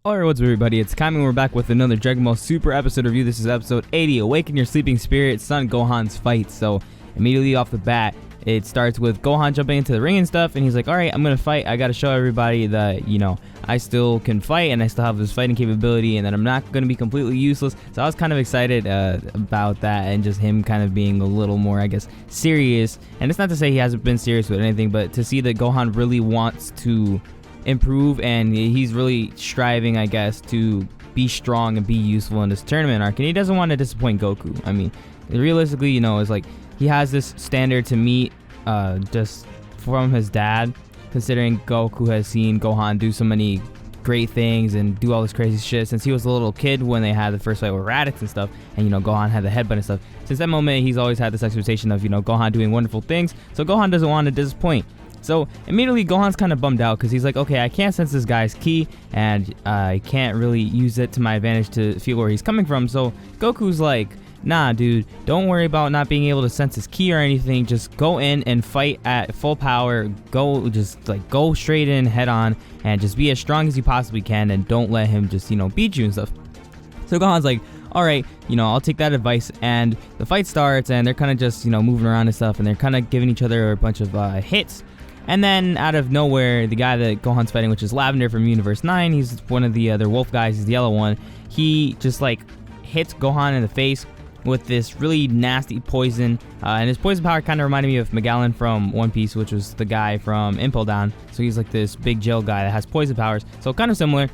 Alright, what's up everybody, it's Kami and we're back with another Dragon Ball Super episode review. This is episode 80, Awaken Your Sleeping Spirit, Son Gohan's Fight. So, immediately off the bat, it starts with Gohan jumping into the ring and stuff, and he's like, alright, I'm gonna fight. I gotta show everybody that, I still can fight, and I still have this fighting capability, and that I'm not gonna be completely useless. So I was kind of excited about that, and just him kind of being a little more, I guess, serious. And it's not to say he hasn't been serious with anything, but to see that Gohan really wants to improve, and he's really striving, I guess, to be strong and be useful in this tournament arc, and he doesn't want to disappoint Goku. I mean, realistically, it's like he has this standard to meet just from his dad, considering Goku has seen Gohan do so many great things and do all this crazy shit since he was a little kid when they had the first fight with Raditz and stuff, and Gohan had the headbutt and stuff. Since that moment, he's always had this expectation of Gohan doing wonderful things, so Gohan doesn't want to disappoint. So immediately Gohan's kind of bummed out because he's like, okay, I can't sense this guy's ki, and I can't really use it to my advantage to feel where he's coming from. So Goku's like, nah, dude, don't worry about not being able to sense his ki or anything. Just go in and fight at full power. Go straight in, head on, and just be as strong as you possibly can, and don't let him just, beat you and stuff. So Gohan's like, alright, I'll take that advice, and the fight starts, and they're kind of just, moving around and stuff, and they're kind of giving each other a bunch of hits. And then, out of nowhere, the guy that Gohan's fighting, which is Lavender from Universe 9, he's one of the other wolf guys, he's the yellow one, he just, hits Gohan in the face with this really nasty poison, and his poison power kind of reminded me of Magellan from One Piece, which was the guy from Impel Down, so he's like this big jail guy that has poison powers, so kind of similar.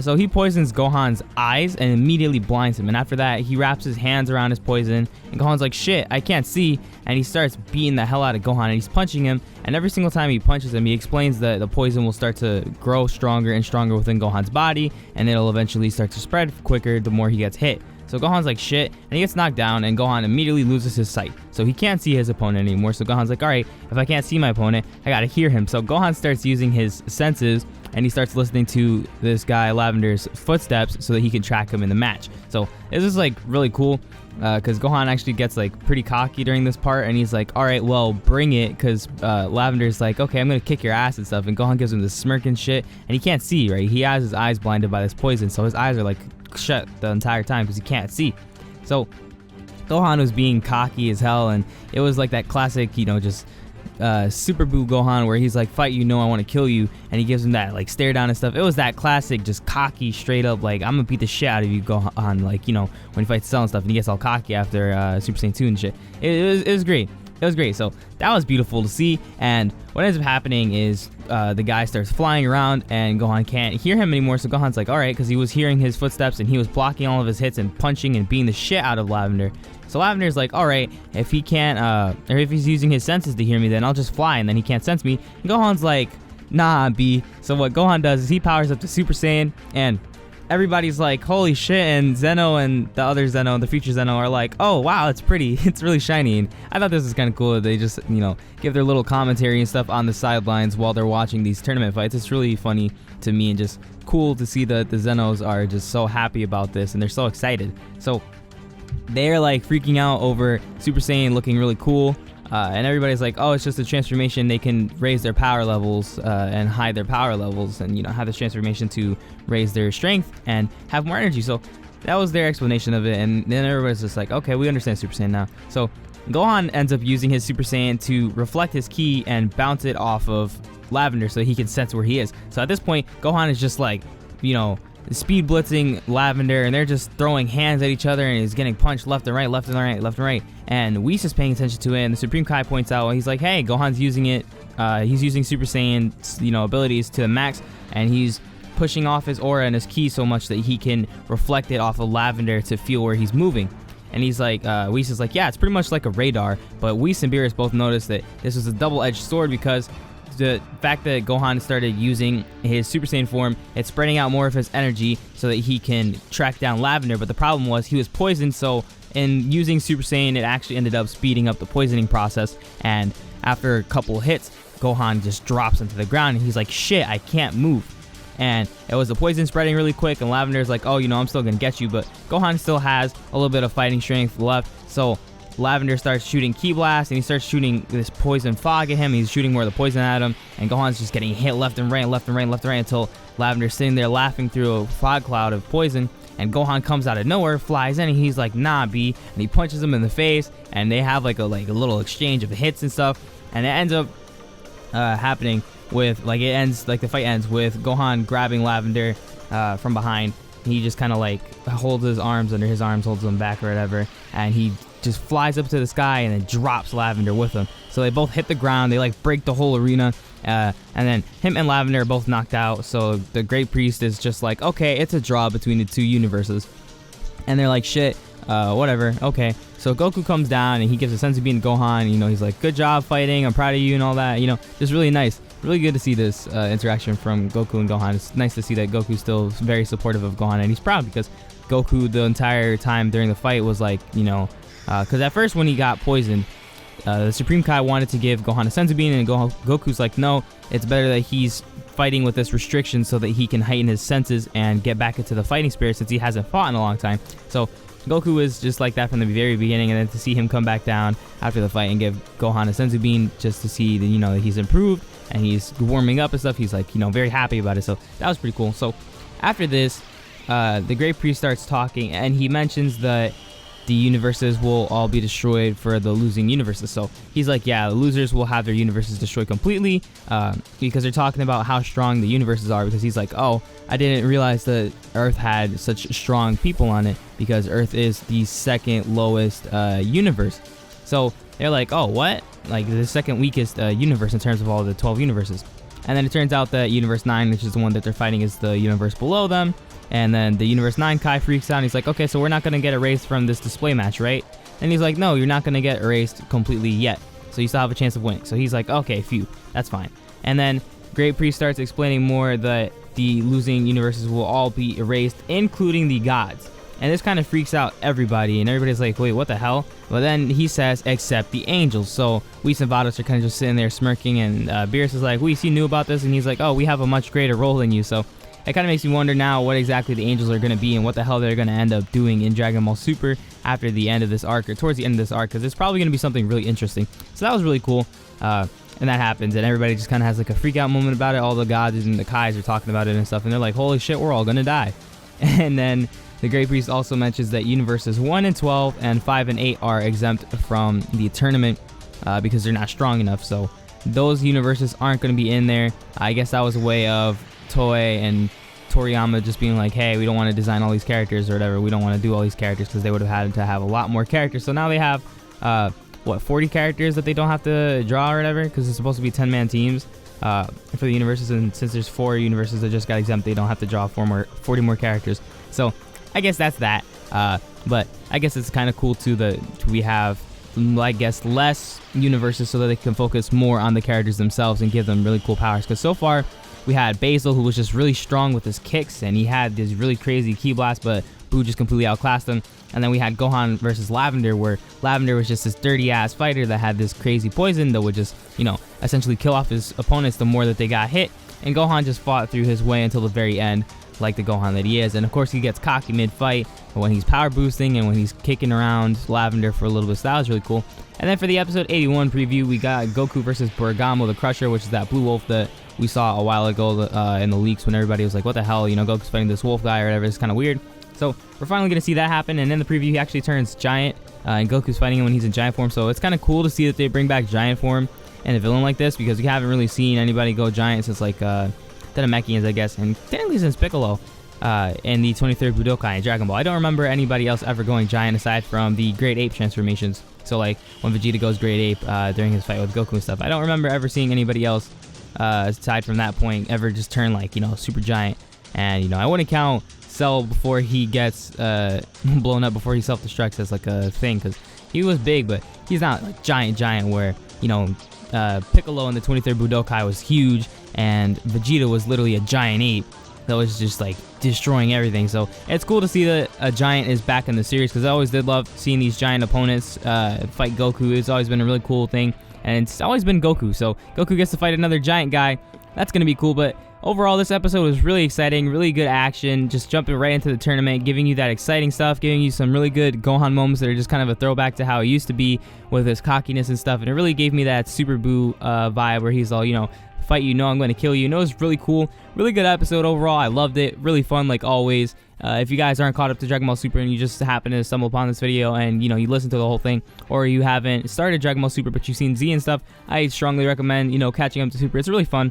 So he poisons Gohan's eyes and immediately blinds him, and after that he wraps his hands around his poison, and Gohan's like, shit, I can't see, and he starts beating the hell out of Gohan, and he's punching him, and every single time he punches him, he explains that the poison will start to grow stronger and stronger within Gohan's body, and it'll eventually start to spread quicker the more he gets hit. So Gohan's like, shit, and he gets knocked down, and Gohan immediately loses his sight. So he can't see his opponent anymore, so Gohan's like, alright, if I can't see my opponent, I gotta hear him. So Gohan starts using his senses, and he starts listening to this guy Lavender's footsteps so that he can track him in the match. So this is really cool, because Gohan actually gets pretty cocky during this part, and he's like, alright, well, bring it, because Lavender's like, okay, I'm gonna kick your ass and stuff, and Gohan gives him this smirk and shit, and he can't see, right? He has his eyes blinded by this poison, so his eyes are shut the entire time because he can't see. So Gohan was being cocky as hell, and it was that classic, just Super Boo Gohan, where he's like, fight you, I want to kill you, and he gives him that stare down and stuff. It was that classic, just cocky, straight up, I'm gonna beat the shit out of you, Gohan, when he fights Cell and stuff, and he gets all cocky after Super Saiyan 2 and shit. It was great. It was great. So that was beautiful to see, and what ends up happening is the guy starts flying around, and Gohan can't hear him anymore, so Gohan's like, alright, because he was hearing his footsteps, and he was blocking all of his hits and punching and beating the shit out of Lavender. So Lavender's like, alright, if he can't, or if he's using his senses to hear me, then I'll just fly, and then he can't sense me. And Gohan's like, nah, B. So what Gohan does is he powers up to Super Saiyan, and everybody's like, holy shit, and Zeno and the other Zeno, the future Zeno, are like, oh wow, it's pretty, it's really shiny. And I thought this was kind of cool that they just, give their little commentary and stuff on the sidelines while they're watching these tournament fights. It's really funny to me, and just cool to see that the Zenos are just so happy about this, and they're so excited. So they're freaking out over Super Saiyan looking really cool, and everybody's like, oh, it's just a transformation. They can raise their power levels and hide their power levels, and have this transformation to raise their strength and have more energy. So that was their explanation of it, and then everybody's just like, okay, we understand Super Saiyan now. So Gohan ends up using his Super Saiyan to reflect his ki and bounce it off of Lavender so he can sense where he is. So at this point, Gohan is just speed blitzing Lavender, and they're just throwing hands at each other, and he's getting punched left and right, left and right, left and right. And Whis is paying attention to it, and the Supreme Kai points out, he's like, hey, Gohan's using it, he's using Super Saiyan's, abilities to the max, and he's pushing off his aura and his ki so much that he can reflect it off of Lavender to feel where he's moving. And he's like, Whis is like, yeah, it's pretty much like a radar, but Whis and Beerus both noticed that this was a double-edged sword, because the fact that Gohan started using his Super Saiyan form, it's spreading out more of his energy so that he can track down Lavender, but the problem was he was poisoned, so in using Super Saiyan, it actually ended up speeding up the poisoning process, and after a couple hits, Gohan just drops into the ground, and he's like, shit, I can't move. And it was the poison spreading really quick, and Lavender's like, oh, I'm still gonna get you, but Gohan still has a little bit of fighting strength left, so Lavender starts shooting Ki Blast, and he starts shooting this poison fog at him. He's shooting more of the poison at him, and Gohan's just getting hit left and right, left and right, left and right, until Lavender's sitting there laughing through a fog cloud of poison. And Gohan comes out of nowhere, flies in, and he's like, "Nah, B," and he punches him in the face, and they have like a little exchange of hits and stuff, and it ends up happening with the fight ends with Gohan grabbing Lavender from behind. He just kind of like holds his arms under his arms, holds them back or whatever, and he just flies up to the sky and then drops Lavender with him. So they both hit the ground. They like break the whole arena, and then him and Lavender are both knocked out. So the Great Priest is just like, okay, it's a draw between the two universes, and they're like, shit, whatever, okay. So Goku comes down and he gives a sense of being Gohan. You know, he's like, good job fighting, I'm proud of you and all that. You know, just really nice. Really good to see this interaction from Goku and Gohan. It's nice to see that Goku's still very supportive of Gohan, and he's proud because Goku the entire time during the fight was like, you know, because at first when he got poisoned, the Supreme Kai wanted to give Gohan a senzu bean, and Goku's like, no, it's better that he's fighting with this restriction so that he can heighten his senses and get back into the fighting spirit, since he hasn't fought in a long time. So Goku is just like that from the very beginning, and then to see him come back down after the fight and give Gohan a senzu bean just to see that, you know, that he's improved and he's warming up and stuff, he's like, you know, very happy about it. So that was pretty cool. So after this, the Great Priest starts talking, and he mentions that the universes will all be destroyed for the losing universes. So he's like, yeah, the losers will have their universes destroyed completely, because they're talking about how strong the universes are, because he's like, oh, I didn't realize that Earth had such strong people on it, because Earth is the second lowest universe. So they're like, oh, what? Like the second weakest universe in terms of all the 12 universes. And then it turns out that Universe 9, which is the one that they're fighting, is the universe below them. And then the Universe 9 Kai freaks out, and he's like, okay, so we're not going to get erased from this display match, right? And he's like, no, you're not going to get erased completely yet. So you still have a chance of winning. So he's like, okay, phew, that's fine. And then Great Priest starts explaining more that the losing universes will all be erased, including the gods. And this kind of freaks out everybody, and everybody's like, wait, what the hell? Well, then he says, except the angels. So Whis and Vados are kind of just sitting there smirking, and Beerus is like, Whis, you knew about this? And he's like, oh, we have a much greater role than you. So it kind of makes me wonder now what exactly the angels are going to be and what the hell they're going to end up doing in Dragon Ball Super after the end of this arc, or towards the end of this arc, because it's probably going to be something really interesting. So that was really cool. And that happens, and everybody just kind of has like a freak out moment about it. All the gods and the Kais are talking about it and stuff, and they're like, holy shit, we're all going to die. And then the Great Priest also mentions that universes 1 and 12 and 5 and 8 are exempt from the tournament because they're not strong enough. So those universes aren't going to be in there. I guess that was a way of Toei and Toriyama just being like, hey, we don't want to design all these characters or whatever. We don't want to do all these characters, because they would have had to have a lot more characters. So now they have, 40 characters that they don't have to draw or whatever, because it's supposed to be 10-man teams for the universes. And since there's 4 universes that just got exempt, they don't have to draw 40 more characters. So I guess that's that. But I guess it's kind of cool too that we have, I guess, less universes so that they can focus more on the characters themselves and give them really cool powers. Because so far we had Basil, who was just really strong with his kicks, and he had this really crazy Ki Blast, but Boo just completely outclassed him. And then we had Gohan versus Lavender, where Lavender was just this dirty ass fighter that had this crazy poison that would just, you know, essentially kill off his opponents the more that they got hit. And Gohan just fought through his way until the very end, like the Gohan that he is. And of course he gets cocky mid-fight when he's power boosting and when he's kicking around Lavender for a little bit. So that was really cool. And then for the episode 81 preview, we got Goku versus Bergamo the Crusher, which is that blue wolf that we saw a while ago in the leaks when everybody was like, what the hell, you know, Goku's fighting this wolf guy or whatever. It's kind of weird. So we're finally going to see that happen. And in the preview, he actually turns giant, and Goku's fighting him when he's in giant form. So it's kind of cool to see that they bring back giant form and a villain like this, because we haven't really seen anybody go giant since like Tenamekians, I guess, and technically since Piccolo in the 23rd Budokai in Dragon Ball. I don't remember anybody else ever going giant aside from the Great Ape transformations. So like when Vegeta goes Great Ape during his fight with Goku and stuff. I don't remember ever seeing anybody else aside from that point ever just turn like, you know, super giant. And, you know, I wouldn't count Cell before he gets blown up, before he self-destructs as like a thing, because he was big, but he's not like giant where, you know, Piccolo in the 23rd Budokai was huge, and Vegeta was literally a giant ape that was just like destroying everything. So it's cool to see that a giant is back in the series, because I always did love seeing these giant opponents fight Goku. It's always been a really cool thing, and it's always been Goku. So Goku gets to fight another giant guy. That's gonna be cool. But overall, this episode was really exciting, really good action, just jumping right into the tournament, giving you that exciting stuff, giving you some really good Gohan moments that are just kind of a throwback to how it used to be with his cockiness and stuff, and it really gave me that Super Boo vibe where he's all, you know, fight you, know I'm going to kill you. And it was really cool, really good episode overall. I loved it, really fun like always. If you guys aren't caught up to Dragon Ball Super and you just happen to stumble upon this video and, you know, you listen to the whole thing, or you haven't started Dragon Ball Super but you've seen Z and stuff, I strongly recommend, you know, catching up to Super. It's really fun.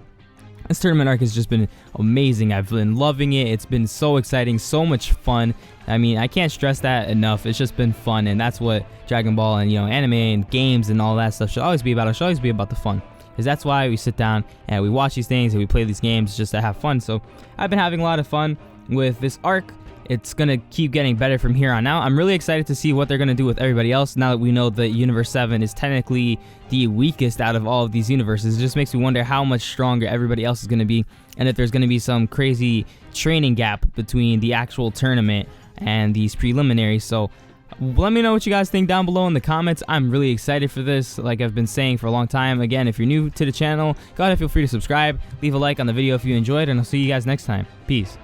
This tournament arc has just been amazing. I've been loving it. It's been so exciting, so much fun. I mean, I can't stress that enough. It's just been fun, and that's what Dragon Ball and, you know, anime and games and all that stuff should always be about. It should always be about the fun, because that's why we sit down and we watch these things and we play these games just to have fun. So I've been having a lot of fun with this arc. It's going to keep getting better from here on out. I'm really excited to see what they're going to do with everybody else now that we know that Universe 7 is technically the weakest out of all of these universes. It just makes me wonder how much stronger everybody else is going to be, and if there's going to be some crazy training gap between the actual tournament and these preliminaries. So let me know what you guys think down below in the comments. I'm really excited for this, like I've been saying for a long time. Again, if you're new to the channel, go ahead and feel free to subscribe, leave a like on the video if you enjoyed, and I'll see you guys next time. Peace.